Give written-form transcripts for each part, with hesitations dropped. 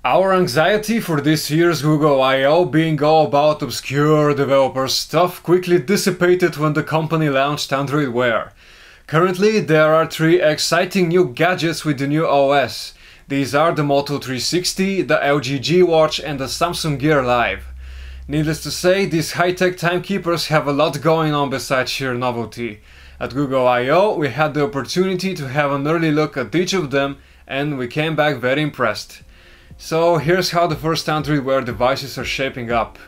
Our anxiety for this year's Google I/O being all about obscure developer stuff quickly dissipated when the company launched Android Wear. Currently, there are 3 exciting new gadgets with the new OS. These are the Moto 360, the LG G Watch and the Samsung Gear Live. Needless to say, these high-tech timekeepers have a lot going on besides sheer novelty. At Google I/O, we had the opportunity to have an early look at each of them and we came back very impressed. So here's how the first Android Wear devices are shaping up.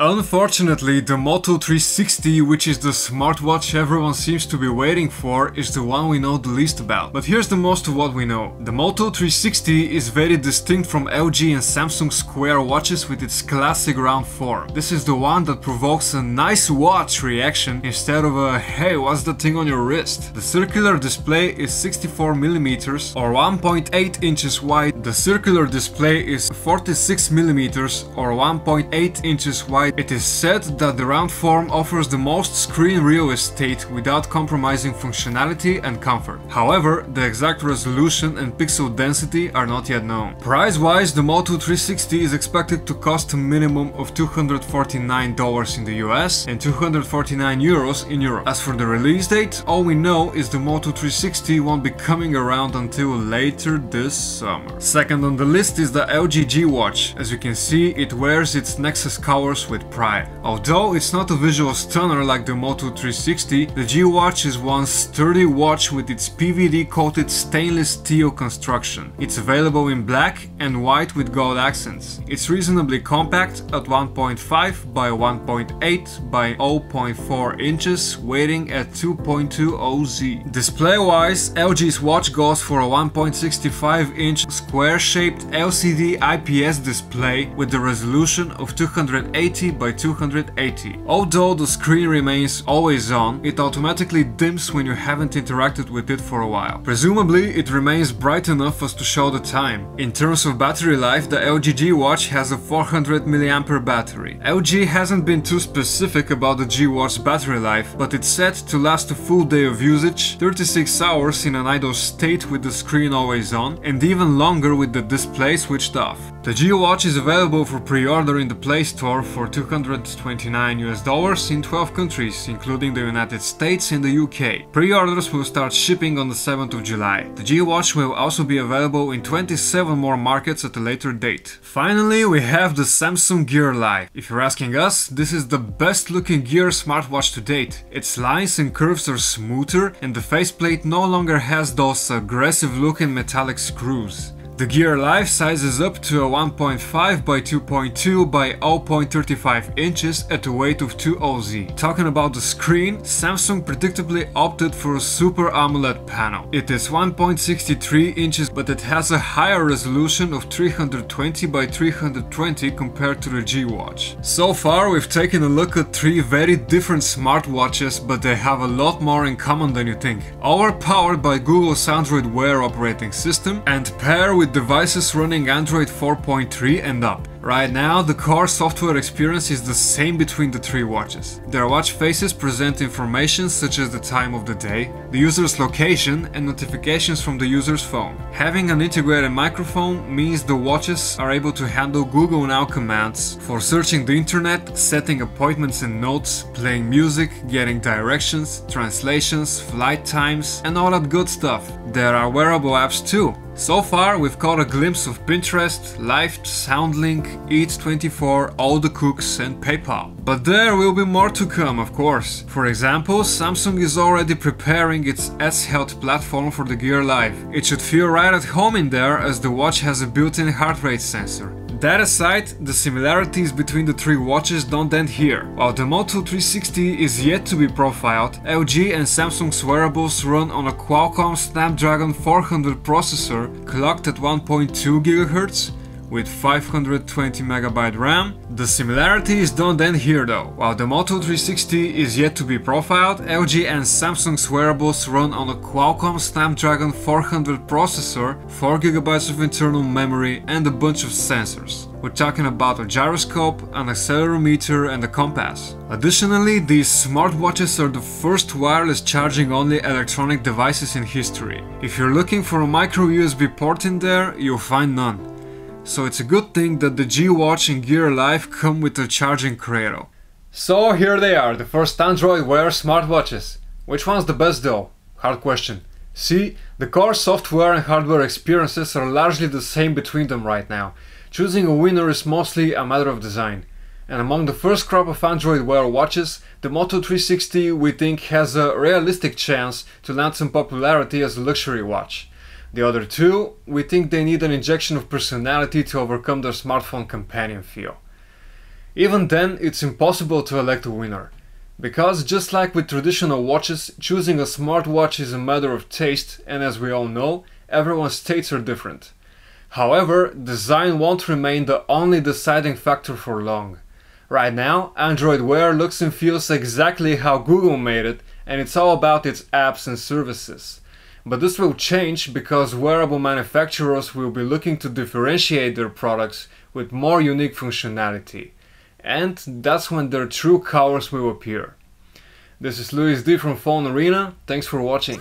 Unfortunately, the Moto 360, which is the smartwatch everyone seems to be waiting for, is the one we know the least about. But here's the most of what we know. The Moto 360 is very distinct from LG and Samsung Square watches with its classic round form. This is the one that provokes a nice watch reaction instead of a hey, what's that thing on your wrist? The circular display is 64mm or 1.8 inches wide. The circular display is 46mm or 1.8 inches wide. It is said that the round form offers the most screen real estate without compromising functionality and comfort. However, the exact resolution and pixel density are not yet known. Price-wise, the Moto 360 is expected to cost a minimum of $249 in the US and 249 euros in Europe. As for the release date, all we know is the Moto 360 won't be coming around until later this summer. Second on the list is the LG G Watch. As you can see, it wears its Nexus colors with pride. Although it's not a visual stunner like the Moto 360, the G Watch is one sturdy watch with its PVD coated stainless steel construction. It's available in black and white with gold accents. It's reasonably compact at 1.5 by 1.8 by 0.4 inches, weighing at 2.2 OZ. Display wise, LG's watch goes for a 1.65 inch square shaped LCD IPS display with the resolution of 280 by 280. Although the screen remains always on, it automatically dims when you haven't interacted with it for a while. Presumably, it remains bright enough as to show the time. In terms of battery life, the LG G Watch has a 400 mAh battery. LG hasn't been too specific about the G Watch battery life, but it's set to last a full day of usage, 36 hours in an idle state with the screen always on, and even longer with the display switched off. The G Watch is available for pre-order in the Play Store for $229 in 12 countries, including the United States and the UK. Pre-orders will start shipping on the 7th of July. The G Watch will also be available in 27 more markets at a later date. Finally, we have the Samsung Gear Live. If you're asking us, this is the best looking Gear smartwatch to date. Its lines and curves are smoother and the faceplate no longer has those aggressive looking metallic screws. The Gear Live sizes up to a 1.5 by 2.2 by 0.35 inches at a weight of 2 OZ. Talking about the screen, Samsung predictably opted for a Super AMOLED panel. It is 1.63 inches, but it has a higher resolution of 320 by 320 compared to the G Watch. So far, we've taken a look at 3 very different smartwatches, but they have a lot more in common than you think. All are powered by Google's Android Wear operating system and pair with devices running Android 4.3 and up. Right now, the core software experience is the same between the 3 watches. Their watch faces present information such as the time of the day, the user's location and notifications from the user's phone. Having an integrated microphone means the watches are able to handle Google Now commands for searching the internet, setting appointments and notes, playing music, getting directions, translations, flight times and all that good stuff. There are wearable apps too. So far, we've caught a glimpse of Pinterest, Lyft, Soundlink, Eat24, All the Cooks and PayPal. But there will be more to come, of course. For example, Samsung is already preparing its S-Health platform for the Gear Live. It should feel right at home in there as the watch has a built-in heart rate sensor. That aside, the similarities between the 3 watches don't end here. While the Moto 360 is yet to be profiled, LG and Samsung's wearables run on a Qualcomm Snapdragon 400 processor clocked at 1.2 GHz with 520 MB RAM. The similarities don't end here though. While the Moto 360 is yet to be profiled, LG and Samsung's wearables run on a Qualcomm Snapdragon 400 processor, 4 GB of internal memory and a bunch of sensors. We're talking about a gyroscope, an accelerometer and a compass. Additionally, these smartwatches are the first wireless charging only electronic devices in history. If you're looking for a micro USB port in there, you'll find none. so it's a good thing that the G-Watch and Gear Live come with a charging cradle. So here they are, the first Android Wear smartwatches. Which one's the best though? Hard question. See, the core software and hardware experiences are largely the same between them right now. Choosing a winner is mostly a matter of design. And among the first crop of Android Wear watches, the Moto 360 we think has a realistic chance to land some popularity as a luxury watch. The other two, we think they need an injection of personality to overcome their smartphone companion feel. Even then, it's impossible to elect a winner. Because just like with traditional watches, choosing a smartwatch is a matter of taste, and as we all know, everyone's tastes are different. However, design won't remain the only deciding factor for long. Right now, Android Wear looks and feels exactly how Google made it, and it's all about its apps and services. But this will change because wearable manufacturers will be looking to differentiate their products with more unique functionality. And that's when their true colors will appear. This is Luis D from PhoneArena, thanks for watching.